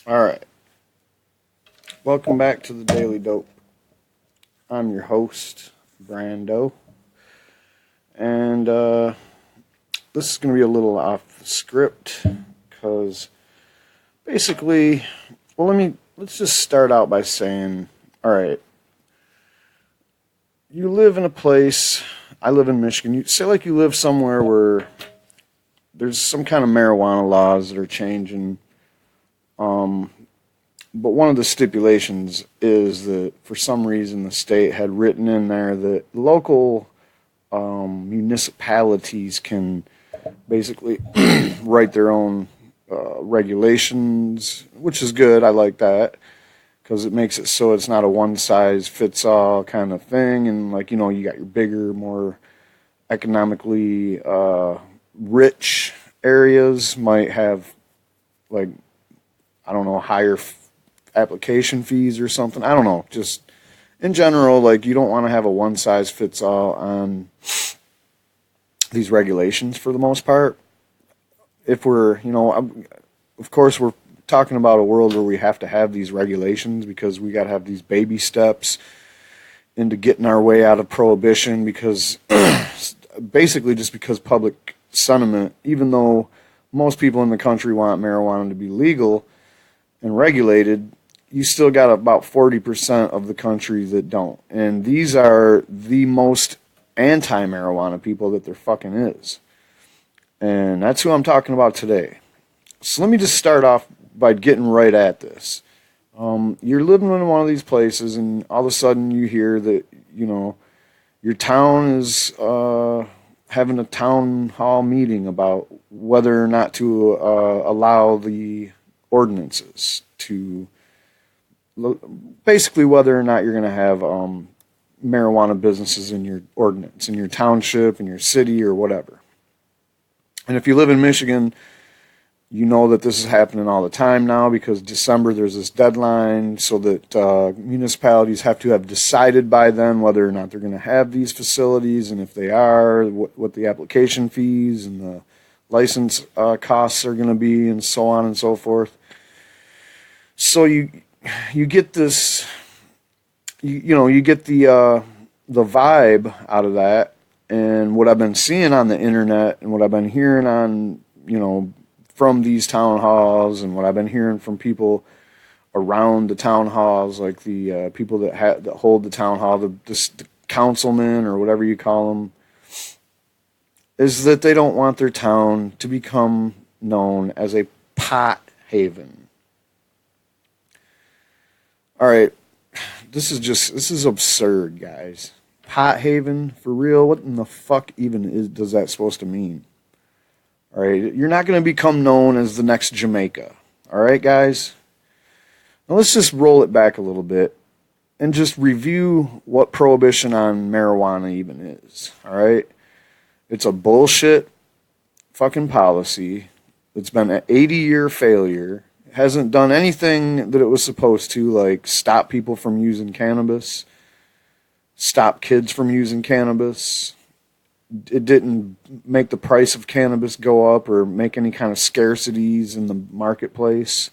All right. Welcome back to the Daily Dope. I'm your host, Brando. And this is going to be a little off the script because basically, let's just start out by saying, all right, you live in a place, I live in Michigan, you say like you live somewhere where there's some kind of marijuana laws that are changing. But one of the stipulations is that for some reason the state had written in there that local municipalities can basically write their own regulations, which is good. I like that because it makes it so it's not a one-size-fits-all kind of thing. And, like, you know, you got your bigger, more economically rich areas might have, like, I don't know, higher application fees or something. I don't know. Just in general, like, you don't want to have a one-size-fits-all on these regulations for the most part. If we're, you know, of course we're talking about a world where we have to have these regulations because we got to have these baby steps into getting our way out of prohibition because basically just because public sentiment, even though most people in the country want marijuana to be legal and regulated, you still got about 40% of the country that don't. And these are the most anti-marijuana people that there fucking is. And that's who I'm talking about today. So let me just start off by getting right at this. You're living in one of these places and all of a sudden you hear that, you know, your town is having a town hall meeting about whether or not to allow the ordinances to basically whether or not you're going to have marijuana businesses in your ordinance, in your township, in your city, or whatever. And if you live in Michigan, you know that this is happening all the time now because December there's this deadline so that municipalities have to have decided by then whether or not they're going to have these facilities, and if they are, what the application fees and the license costs are going to be, and so on and so forth. So you get this, you get the vibe out of that, and what I've been seeing on the internet and what I've been hearing on, from these town halls and what I've been hearing from people around the town halls, like the people that hold the town hall, the councilmen or whatever you call them, is that they don't want their town to become known as a pot haven. All right, this is absurd, guys. Pot haven, for real? What in the fuck even does that supposed to mean? All right, you're not going to become known as the next Jamaica. All right, guys? Now let's just roll it back a little bit and just review what prohibition on marijuana even is. All right? It's a bullshit fucking policy. It's been an 80-year failure. Hasn't done anything that it was supposed to, like stop people from using cannabis, stop kids from using cannabis. It didn't make the price of cannabis go up or make any kind of scarcities in the marketplace.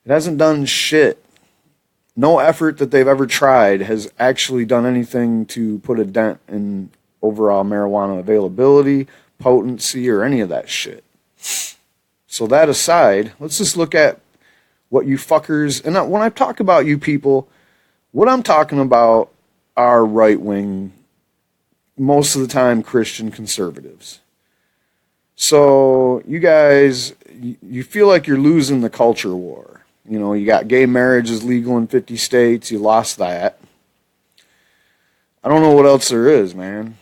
It hasn't done shit. No effort that they've ever tried has actually done anything to put a dent in overall marijuana availability, potency, or any of that shit. So that aside, let's just look at what you fuckers, and when I talk about you people, what I'm talking about are right-wing, most of the time Christian conservatives. So you guys, you feel like you're losing the culture war. You got gay marriage is legal in 50 states. You lost that. I don't know what else there is, man.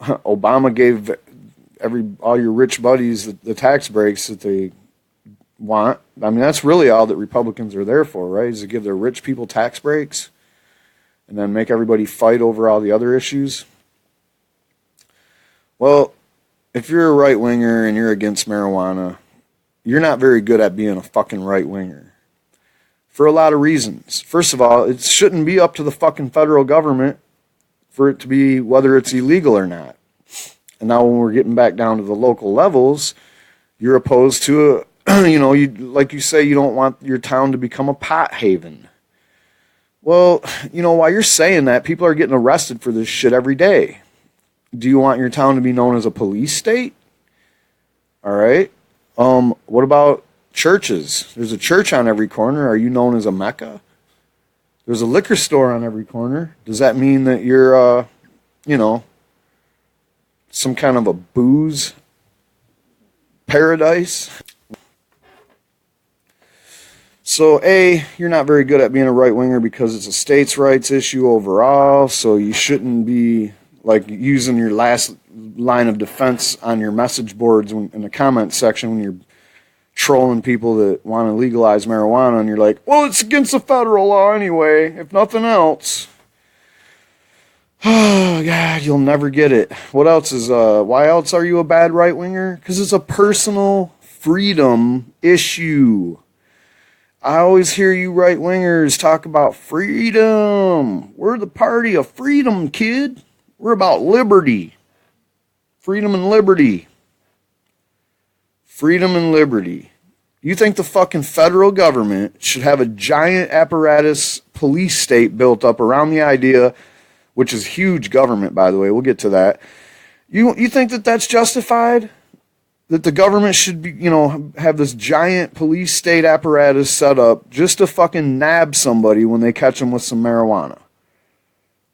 Obama gave all your rich buddies the tax breaks that they want. I mean, that's really all that Republicans are there for, right? Is to give their rich people tax breaks and then make everybody fight over all the other issues. Well, if you're a right-winger and you're against marijuana, you're not very good at being a fucking right-winger. For a lot of reasons. First of all, it shouldn't be up to the fucking federal government for it to be whether it's illegal or not. And now when we're getting back down to the local levels, you're opposed to you like you say, you don't want your town to become a pot haven. Well, while you're saying that, people are getting arrested for this shit every day. Do you want your town to be known as a police state? All right. What about churches? There's a church on every corner. Are you known as a Meca? There's a liquor store on every corner. Does that mean that you're, some kind of a booze paradise? So, A, you're not very good at being a right-winger because it's a states' rights issue overall, so you shouldn't be, using your last line of defense on your message boards in the comment section when you're trolling people that want to legalize marijuana, and you're like, well, it's against the federal law anyway, if nothing else. Oh, God, you'll never get it. What else is, why else are you a bad right-winger? Because it's a personal freedom issue. I always hear you right-wingers talk about freedom. We're the party of freedom, kid. We're about liberty. Freedom and liberty. Freedom and liberty. You think the fucking federal government should have a giant apparatus police state built up around the idea, which is huge government, by the way, we'll get to that. You think that that's justified? That the government should be, have this giant police state apparatus set up just to fucking nab somebody when they catch them with some marijuana?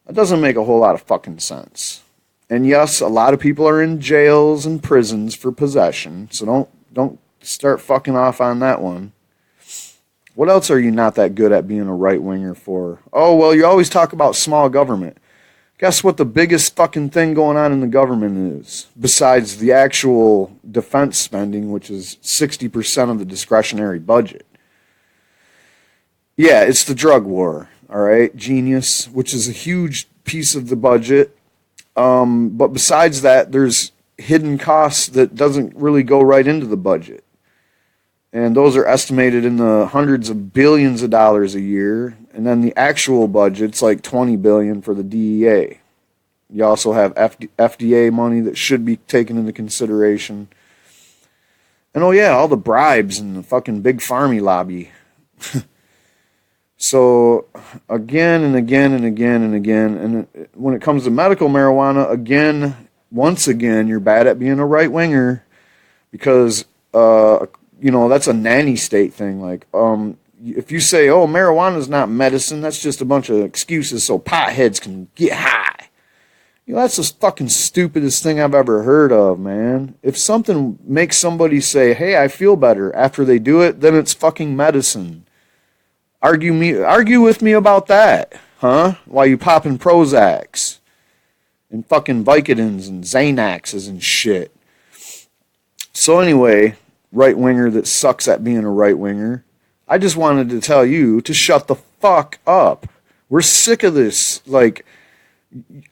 That doesn't make a whole lot of fucking sense. And yes, a lot of people are in jails and prisons for possession, so don't start fucking off on that one. What else are you not that good at being a right-winger for? Oh, well, you always talk about small government. Guess what the biggest fucking thing going on in the government is? Besides the actual defense spending, which is 60% of the discretionary budget. Yeah, it's the drug war, all right? Genius, which is a huge piece of the budget. But besides that, there's hidden costs that doesn't really go right into the budget. And those are estimated in the hundreds of billions of dollars a year. And then the actual budget's like $20 billion for the DEA. You also have FDA money that should be taken into consideration. And oh yeah, all the bribes and the fucking big farmy lobby. So again and again and again and again, and when it comes to medical marijuana, once again, you're bad at being a right-winger because, that's a nanny state thing. Like, if you say, oh, marijuana is not medicine, that's just a bunch of excuses so potheads can get high. That's the fucking stupidest thing I've ever heard of, man. If something makes somebody say, hey, I feel better after they do it, then it's fucking medicine. Argue with me about that, huh? While you popping Prozacs and fucking Vicodins and Xanaxes and shit. So anyway, right-winger that sucks at being a right-winger, I just wanted to tell you to shut the fuck up. We're sick of this,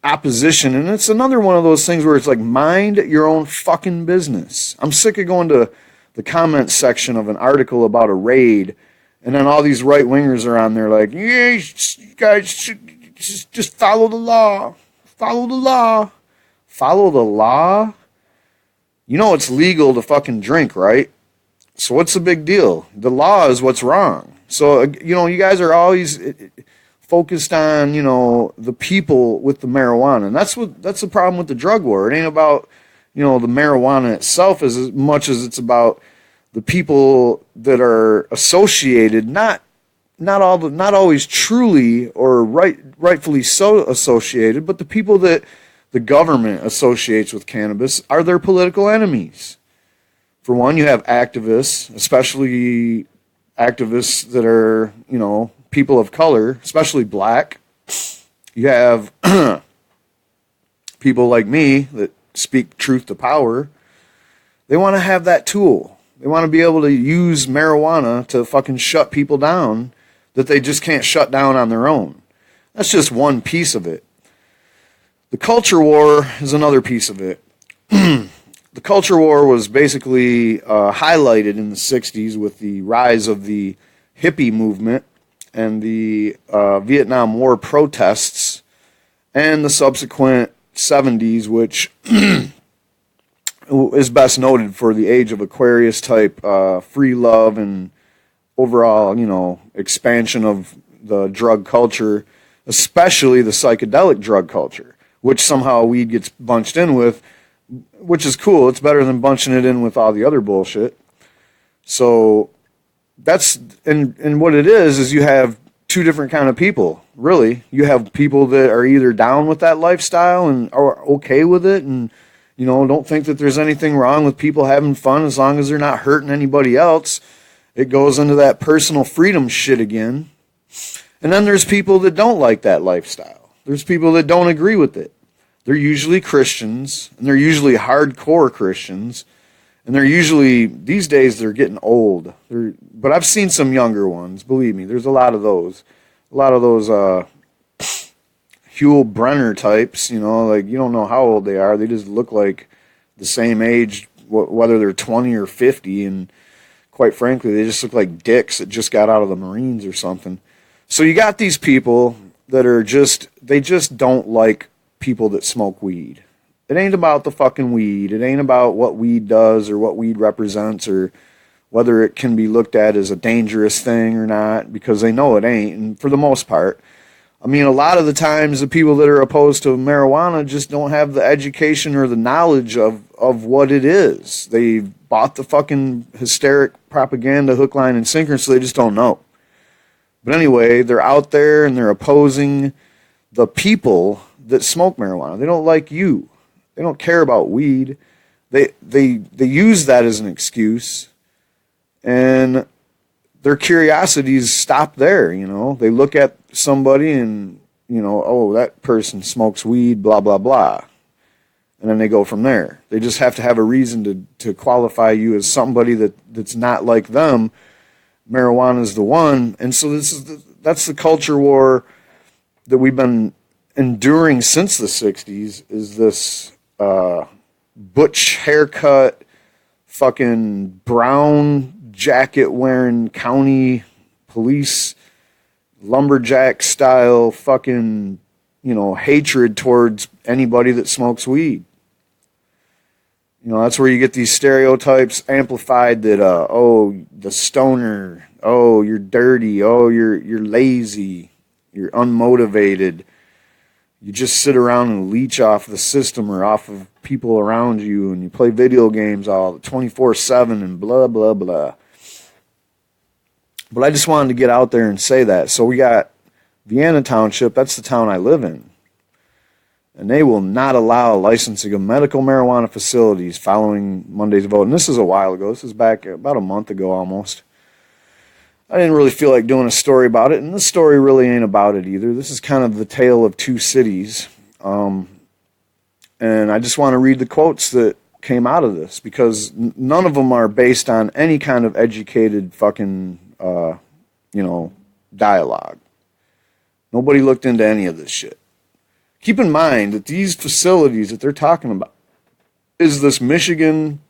opposition, and it's another one of those things where it's like, mind your own fucking business. I'm sick of going to the comments section of an article about a raid, and then all these right-wingers are on there like, yeah, you guys should just follow the law. Follow the law. Follow the law? It's legal to fucking drink, right? So what's the big deal? The law is what's wrong. So, you guys are always focused on, the people with the marijuana. And that's the problem with the drug war. It ain't about, the marijuana itself as much as it's about the people that are associated, not always truly or rightfully so associated, but the people that the government associates with cannabis are their political enemies. For one, you have activists, especially activists that are, people of color, especially black. You have people like me that speak truth to power. They want to have that tool. They want to be able to use marijuana to fucking shut people down that they just can't shut down on their own. That's just one piece of it. The culture war is another piece of it. The culture war was basically highlighted in the 60s with the rise of the hippie movement and the Vietnam War protests and the subsequent 70s, which is best noted for the age of Aquarius type free love and overall, expansion of the drug culture, especially the psychedelic drug culture, which somehow weed gets bunched in with, which is cool. It's better than bunching it in with all the other bullshit. So that's, and what it is you have two different kind of people, really. You have people that are either down with that lifestyle and are okay with it and, don't think that there's anything wrong with people having fun as long as they're not hurting anybody else. It goes into that personal freedom shit again. And then there's people that don't like that lifestyle. There's people that don't agree with it. They're usually Christians, and they're usually hardcore Christians. And they're usually, these days, they're getting old. But I've seen some younger ones, believe me. There's a lot of those. A lot of those Huel Brenner types, like you don't know how old they are. They just look like the same age, whether they're 20 or 50. And quite frankly, they just look like dicks that just got out of the Marines or something. So you got these people that are they just don't like people that smoke weed. It ain't about the fucking weed. It ain't about what weed does or what weed represents or whether it can be looked at as a dangerous thing or not, because they know it ain't. And for the most part, I mean, a lot of the times the people that are opposed to marijuana just don't have the education or the knowledge of what it is. They bought the fucking hysteric propaganda hook, line, and sinker, so they just don't know. But anyway, they're out there and they're opposing the people that smoke marijuana. They don't like you. They don't care about weed. They use that as an excuse, and their curiosities stop there. They look at somebody and oh, that person smokes weed, blah blah blah, and then they go from there. They just have to have a reason to qualify you as somebody that's not like them. Marijuana is the one, and so that's the culture war that we've been enduring since the 60s. Is this butch haircut, fucking brown jacket wearing county police lumberjack style fucking hatred towards anybody that smokes weed. That's where you get these stereotypes amplified that oh, the stoner, oh, you're dirty, oh, you're lazy, you're unmotivated, you just sit around and leech off the system or off of people around you, and you play video games all 24/7 and blah blah blah. But I just wanted to get out there and say that. So we got Vienna Township, that's the town I live in, and they will not allow licensing of medical marijuana facilities following Monday's vote. And this is a while ago. This is back about a month ago almost. I didn't really feel like doing a story about it, and this story really ain't about it either. This is kind of the tale of two cities. And I just want to read the quotes that came out of this, because none of them are based on any kind of educated fucking, dialogue. Nobody looked into any of this shit. Keep in mind that these facilities that they're talking about is this Michigan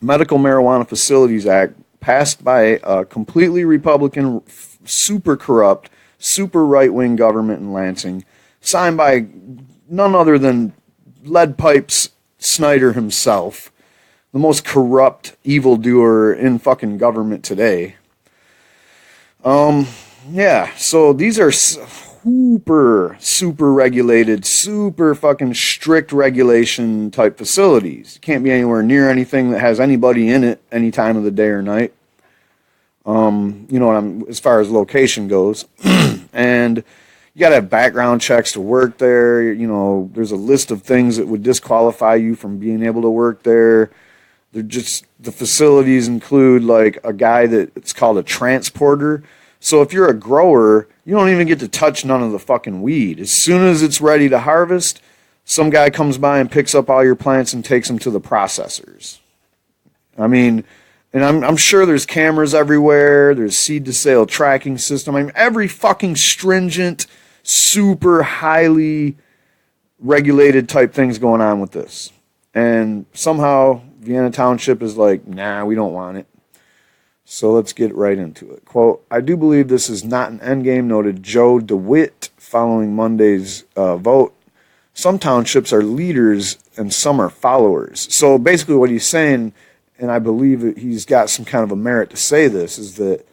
Medical Marijuana Facilities Act, passed by a completely Republican, super corrupt, super right-wing government in Lansing, signed by none other than Lead Pipes Snyder himself, the most corrupt evildoer in fucking government today. So these are super regulated, super fucking strict regulation type facilities. You can't be anywhere near anything that has anybody in it any time of the day or night. As far as location goes. And you got to have background checks to work there. There's a list of things that would disqualify you from being able to work there. The facilities include like a guy it's called a transporter. So if you're a grower, you don't even get to touch none of the fucking weed. As soon as it's ready to harvest, some guy comes by and picks up all your plants and takes them to the processors. I mean, and I'm sure there's cameras everywhere. There's seed to sale tracking system. I mean, every fucking stringent, super highly regulated type thing's going on with this. And somehow Vienna Township is like, nah, we don't want it. So let's get right into it. Quote, I do believe this is not an endgame, noted Joe DeWitt following Monday's vote. some townships are leaders and some are followers. So basically what he's saying, and I believe that he's got some kind of a merit to say this, is that,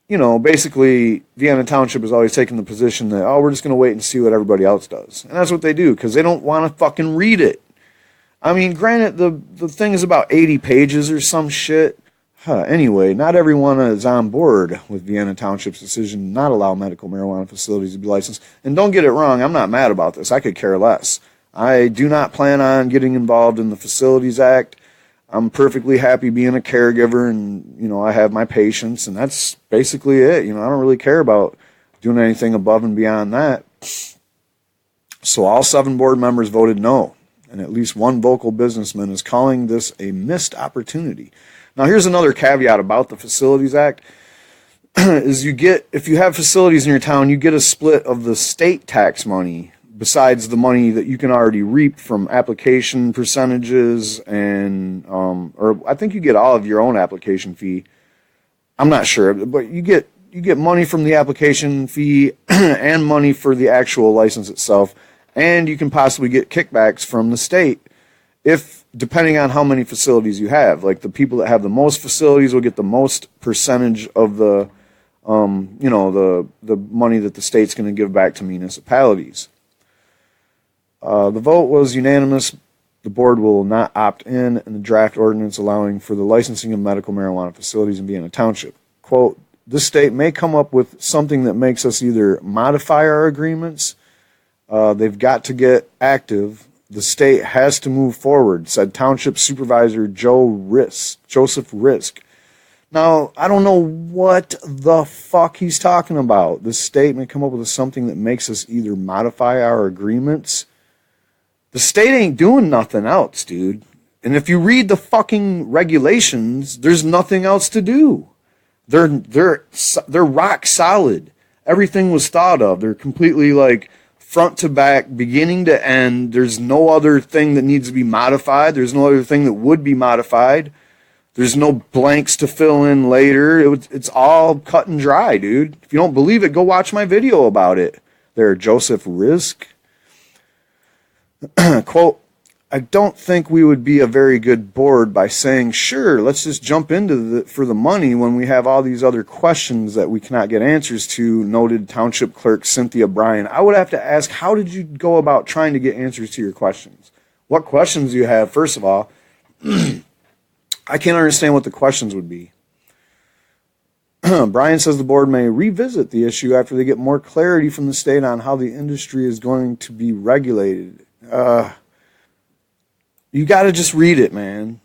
you know, basically Vienna Township has always taken the position that, oh, we're just going to wait and see what everybody else does. And that's what they do, because they don't want to fucking read it. I mean, granted, the thing is about 80 pages or some shit. Anyway, not everyone is on board with Vienna Township's decision to not allow medical marijuana facilities to be licensed. And don't get it wrong, I'm not mad about this. I could care less. I do not plan on getting involved in the Facilities Act. I'm perfectly happy being a caregiver, and, you know, I have my patients, and that's basically it. You know, I don't really care about doing anything above and beyond that. So all 7 board members voted no, and at least one vocal businessman is calling this a missed opportunity. Now, here's another caveat about the Facilities Act, is if you have facilities in your town, you get a split of the state tax money besides the money that you can already reap from application percentages and, or I think you get all of your own application fee. I'm not sure, but you get money from the application fee and money for the actual license itself, and you can possibly get kickbacks from the state depending on how many facilities you have. Like, the people that have the most facilities will get the most percentage of the, you know, the money that the state's going to give back to municipalities. The vote was unanimous. The board will not opt in the draft ordinance allowing for the licensing of medical marijuana facilities in Vienna Township. Quote, this state may come up with something that makes us either modify our agreements, they've got to get active, the state has to move forward, said Township Supervisor Joseph Risk. Now, I don't know what the fuck he's talking about. The state may come up with something that makes us either modify our agreements. The state ain't doing nothing else, dude. And if you read the fucking regulations, there's nothing else to do. They're rock solid. Everything was thought of. They're completely, like, front to back, beginning to end. There's no other thing that needs to be modified. There's no other thing that would be modified. There's no blanks to fill in later. It's all cut and dry, dude. If you don't believe it, go watch my video about it. There, Joseph Risk. Quote, I don't think we would be a very good board by saying, sure, let's just jump into for the money when we have all these other questions that we cannot get answers to, noted Township Clerk Cynthia Bryan. I would have to ask, how did you go about trying to get answers to your questions? What questions do you have, first of all? I can't understand what the questions would be. Bryan says the board may revisit the issue after they get more clarity from the state on how the industry is going to be regulated. You got to just read it, man.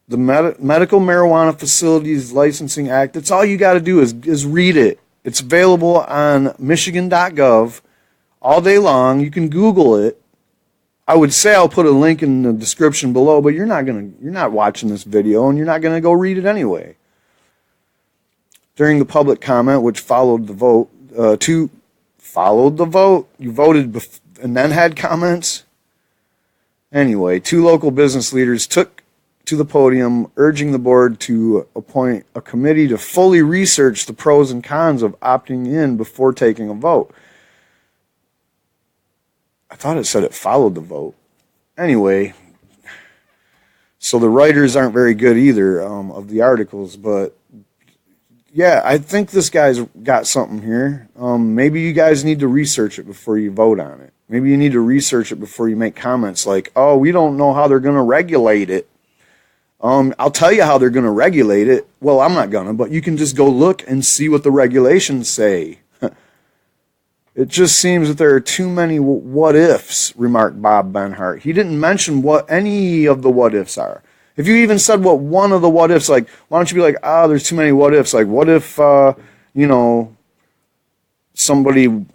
The Medical Marijuana Facilities Licensing Act, that's all you got to do is read it. It's available on michigan.gov all day long. You can Google it. I would say I'll put a link in the description below, but you're not watching this video and you're not going to go read it anyway. During the public comment, which followed the vote, you voted and then had comments. Anyway, 2 local business leaders took to the podium, urging the board to appoint a committee to fully research the pros and cons of opting in before taking a vote. I thought it said it followed the vote. Anyway, so the writers aren't very good either of the articles, but yeah, I think this guy's got something here. Maybe you guys need to research it before you vote on it. Maybe you need to research it before you make comments like, oh, we don't know how they're going to regulate it. I'll tell you how they're going to regulate it. Well, I'm not going to, but you can just go look and see what the regulations say. It just seems that there are too many what-ifs, remarked Bob Benhart. He didn't mention what any of the what-ifs are. If you even said what one of the what-ifs, like, why don't you be like, there's too many what-ifs. Like, what if, somebody...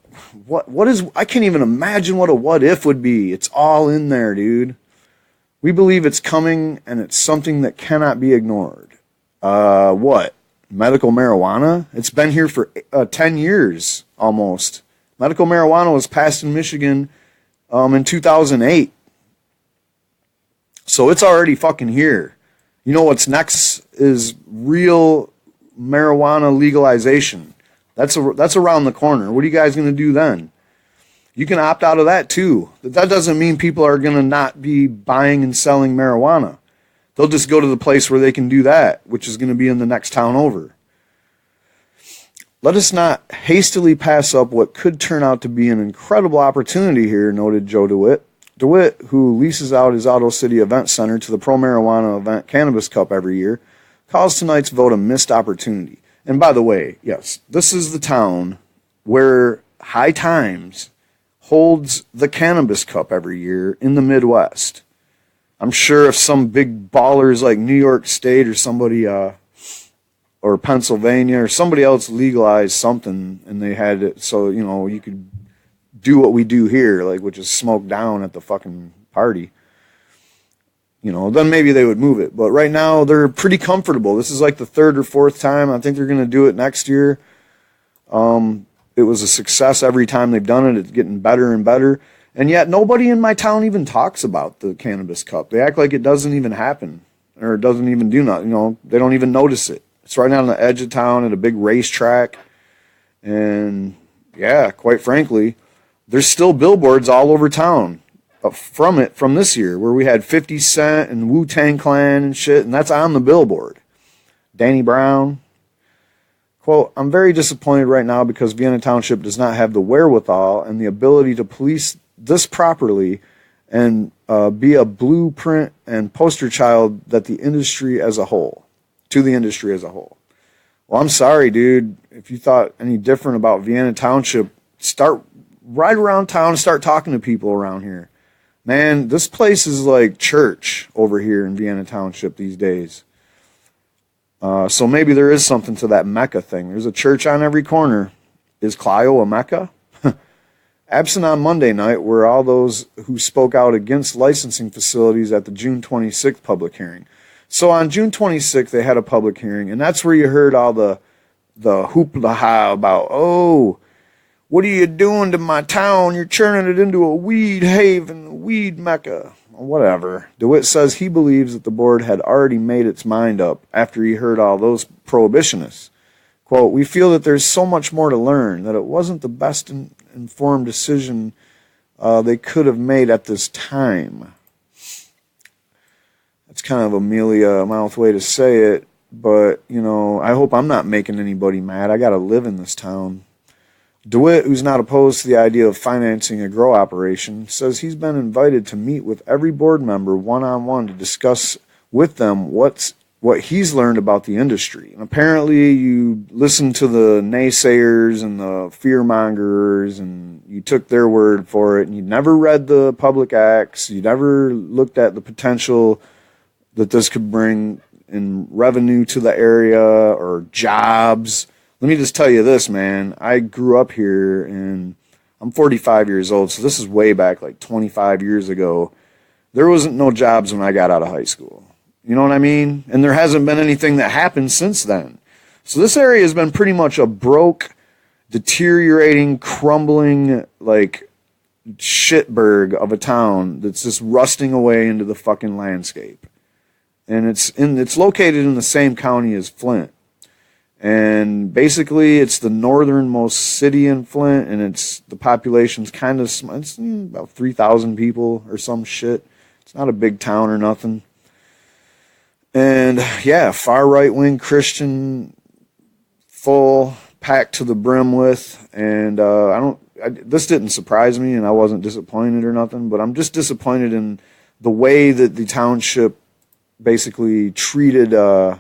What is, I can't even imagine what a what if would be. It's all in there, dude. We believe it's coming and it's something that cannot be ignored. What? Medical marijuana? It's been here for 10 years almost. Medical marijuana was passed in Michigan in 2008. So it's already fucking here. You know what's next is real marijuana legalization. That's around the corner. What are you guys going to do then? You can opt out of that too. That doesn't mean people are going to not be buying and selling marijuana. They'll just go to the place where they can do that, which is going to be in the next town over. Let us not hastily pass up what could turn out to be an incredible opportunity here, noted Joe DeWitt. DeWitt, who leases out his Auto City Event Center to the pro-marijuana event Cannabis Cup every year, calls tonight's vote a missed opportunity. And by the way, yes, this is the town where High Times holds the Cannabis Cup every year in the Midwest. I'm sure if some big ballers like New York State or somebody, or Pennsylvania or somebody else legalized something and they had it so, you know, you could do what we do here, like, which is smoke down at the fucking party, you know, then maybe they would move it. But right now they're pretty comfortable. This is like the third or fourth time. I think they're going to do it next year. It was a success every time they've done it. It's getting better and better. And yet nobody in my town even talks about the Cannabis Cup. They act like it doesn't even happen or it doesn't even do nothing. You know, they don't even notice it. It's right on the edge of town at a big racetrack. And yeah, quite frankly, there's still billboards all over town from this year where we had 50 Cent and Wu-Tang Clan and shit, and that's on the billboard. Danny Brown. Quote, I'm very disappointed right now because Vienna Township does not have the wherewithal and the ability to police this properly and be a blueprint and poster child that the industry as a whole. To the industry as a whole. Well, I'm sorry, dude. If you thought any different about Vienna Township, start right around town and start talking to people around here. Man, this place is like church over here in Vienna Township these days. So maybe there is something to that Meca thing. There's a church on every corner. Is Clio a Meca? Absent on Monday night were all those who spoke out against licensing facilities at the June 26th public hearing. So on June 26th, they had a public hearing, and that's where you heard all the hoopla-ha about, oh, what are you doing to my town? You're turning it into a weed haven, a weed Mecca, whatever. DeWitt says he believes that the board had already made its mind up after he heard all those prohibitionists. Quote, we feel that there's so much more to learn, that it wasn't the best informed decision they could have made at this time. It's kind of a mealy-mouthed way to say it, but, you know, I hope I'm not making anybody mad. I got to live in this town. DeWitt, who's not opposed to the idea of financing a grow operation, says he's been invited to meet with every board member one-on-one to discuss with them what he's learned about the industry. And apparently you listened to the naysayers and the fear-mongers, and you took their word for it, and you never read the public acts. You never looked at the potential that this could bring in revenue to the area or jobs. Let me just tell you this, man. I grew up here, and I'm 45 years old, so this is way back, like 25 years ago. There wasn't no jobs when I got out of high school. You know what I mean? And there hasn't been anything that happened since then. So this area has been pretty much a broke, deteriorating, crumbling, like, shitberg of a town that's just rusting away into the fucking landscape. And it's located in the same county as Flint. And basically it's the northernmost city in Flint, and the population's kind of small. It's about 3,000 people or some shit. It's not a big town or nothing. And yeah, far right wing Christian, full packed to the brim with, and this didn't surprise me, and I wasn't disappointed or nothing, but I'm just disappointed in the way that the township basically treated the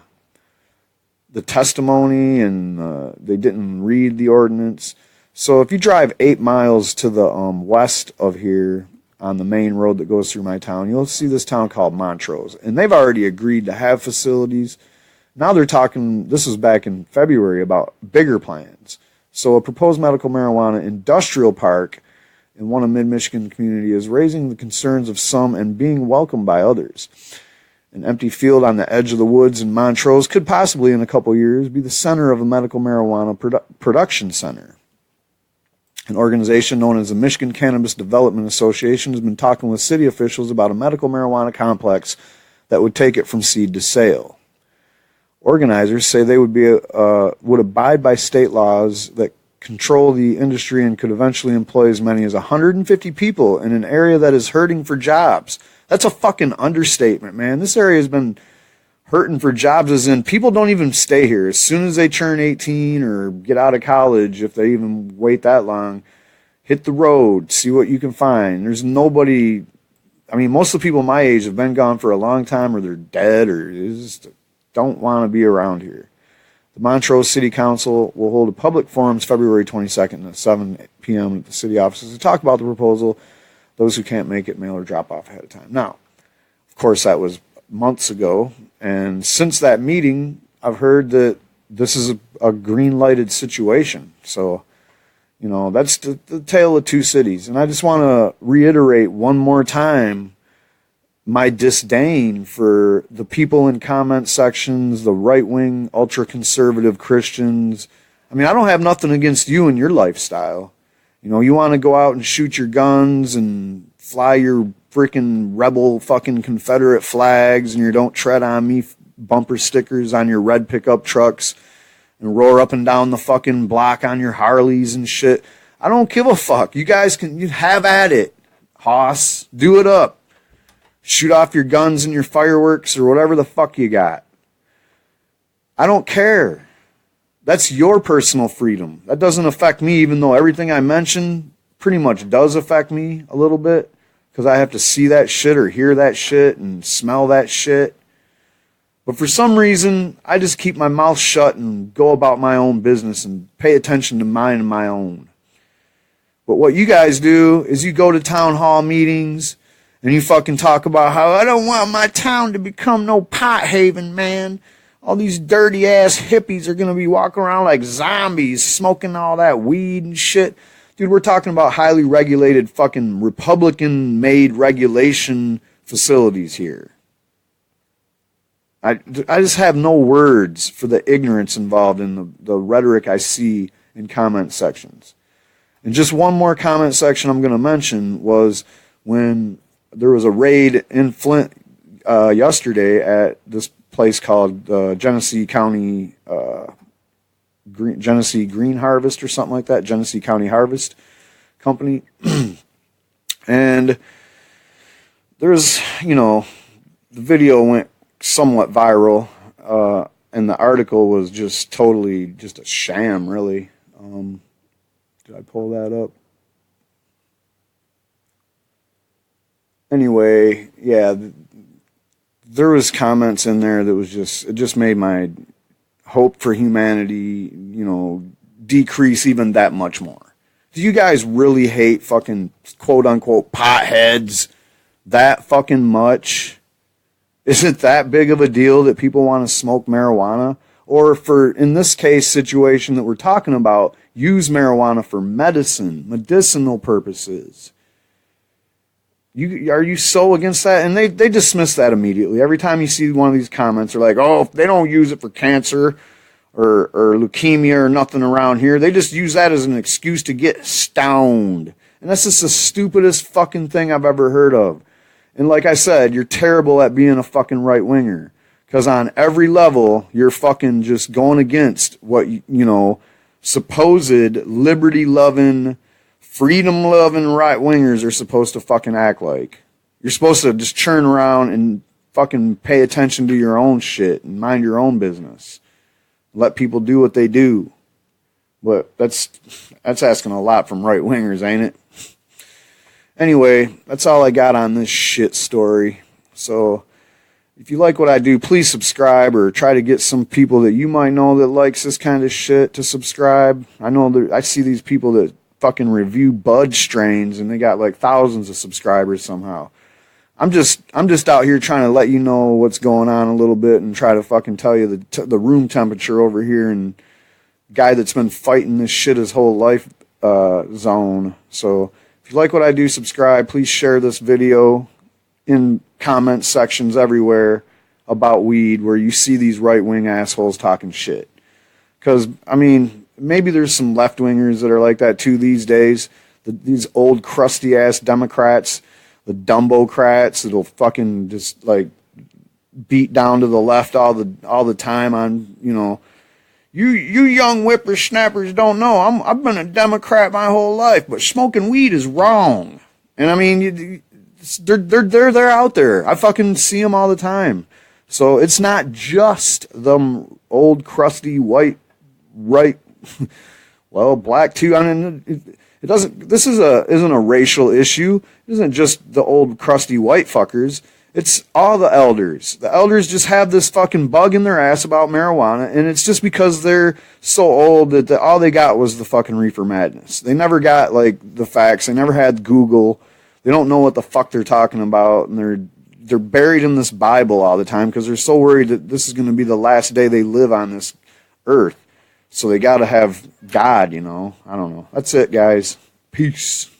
testimony, and they didn't read the ordinance. So if you drive 8 miles to the west of here on the main road that goes through my town, you'll see this town called Montrose, and they've already agreed to have facilities. Now they're talking, this was back in February, about bigger plans. So a proposed medical marijuana industrial park in one of Mid-Michigan community is raising the concerns of some and being welcomed by others. An empty field on the edge of the woods in Montrose could possibly, in a couple years, be the center of a medical marijuana production center. An organization known as the Michigan Cannabis Development Association has been talking with city officials about a medical marijuana complex that would take it from seed to sale. Organizers say they would abide by state laws that control the industry and could eventually employ as many as 150 people in an area that is hurting for jobs. That's a fucking understatement, man. This area has been hurting for jobs, as in people don't even stay here. As soon as they turn 18 or get out of college, if they even wait that long, hit the road, see what you can find. There's nobody. I mean, most of the people my age have been gone for a long time, or they're dead, or just don't want to be around here. The Montrose City Council will hold a public forums February 22nd at 7 p.m. at the city offices to talk about the proposal. Those who can't make it, mail or drop off ahead of time. Now, of course, that was months ago, and since that meeting, I've heard that this is a green-lighted situation. So, you know, that's the tale of two cities. And I just want to reiterate one more time my disdain for the people in comment sections, the right-wing, ultra-conservative Christians. I mean, I don't have nothing against you and your lifestyle. You know, you want to go out and shoot your guns and fly your freaking rebel fucking Confederate flags and your "Don't Tread on Me" bumper stickers on your red pickup trucks and roar up and down the fucking block on your Harleys and shit. I don't give a fuck. You guys you have at it. Hoss, do it up. Shoot off your guns and your fireworks or whatever the fuck you got. I don't care. That's your personal freedom. That doesn't affect me, even though everything I mentioned pretty much does affect me a little bit, because I have to see that shit or hear that shit and smell that shit. But for some reason, I just keep my mouth shut and go about my own business and pay attention to mine and my own. But what you guys do is you go to town hall meetings and you fucking talk about how I don't want my town to become no pot haven, man. All these dirty ass hippies are going to be walking around like zombies, smoking all that weed and shit. Dude, we're talking about highly regulated fucking Republican-made regulation facilities here. I just have no words for the ignorance involved in the rhetoric I see in comment sections. And just one more comment section I'm going to mention was when there was a raid in Flint yesterday at this place called Genesee County Genesee Green Harvest or something like that, Genesee County Harvest Company. And there's, you know, the video went somewhat viral, and the article was just totally just a sham, really. Did I pull that up? Anyway, yeah, there was comments in there that was just, it just made my hope for humanity, you know, decrease even that much more. Do you guys really hate fucking quote-unquote potheads that fucking much? Is it that big of a deal that people want to smoke marijuana? Or for, in this case, situation that we're talking about, use marijuana for medicinal purposes? Are you so against that? And they dismiss that immediately. Every time you see one of these comments, they're like, oh, they don't use it for cancer or leukemia or nothing around here. They just use that as an excuse to get stoned. And that's just the stupidest fucking thing I've ever heard of. And like I said, you're terrible at being a fucking right-winger. Because on every level, you're fucking just going against what, you know, supposed liberty-loving, freedom-loving right-wingers are supposed to fucking act like. You're supposed to just turn around and fucking pay attention to your own shit and mind your own business. Let people do what they do. But that's asking a lot from right-wingers, ain't it? Anyway, that's all I got on this shit story. So if you like what I do, please subscribe, or try to get some people that you might know that likes this kind of shit to subscribe. I know I see these people that fucking review bud strains and they got like thousands of subscribers somehow. I'm just out here trying to let you know what's going on a little bit and try to fucking tell you the room temperature over here, and guy that's been fighting this shit his whole life zone. So if you like what I do, subscribe. Please share this video in comment sections everywhere about weed where you see these right-wing assholes talking shit. Because, I mean, maybe there's some left-wingers that are like that too these days. These old crusty-ass Democrats, the Dumbocrats that'll fucking just, like, beat down to the left all the time on, you know, You young whippersnappers don't know. I've been a Democrat my whole life, but smoking weed is wrong. And I mean, they're out there. I fucking see them all the time. So it's not just them old crusty white right. Well, black too. I mean, it doesn't. This isn't a racial issue. It isn't just the old crusty white fuckers. It's all the elders. The elders just have this fucking bug in their ass about marijuana, and it's just because they're so old that all they got was the fucking reefer madness. They never got, like, the facts. They never had Google. They don't know what the fuck they're talking about, and they're buried in this Bible all the time because they're so worried that this is going to be the last day they live on this earth. So they got to have God, you know. I don't know. That's it, guys. Peace.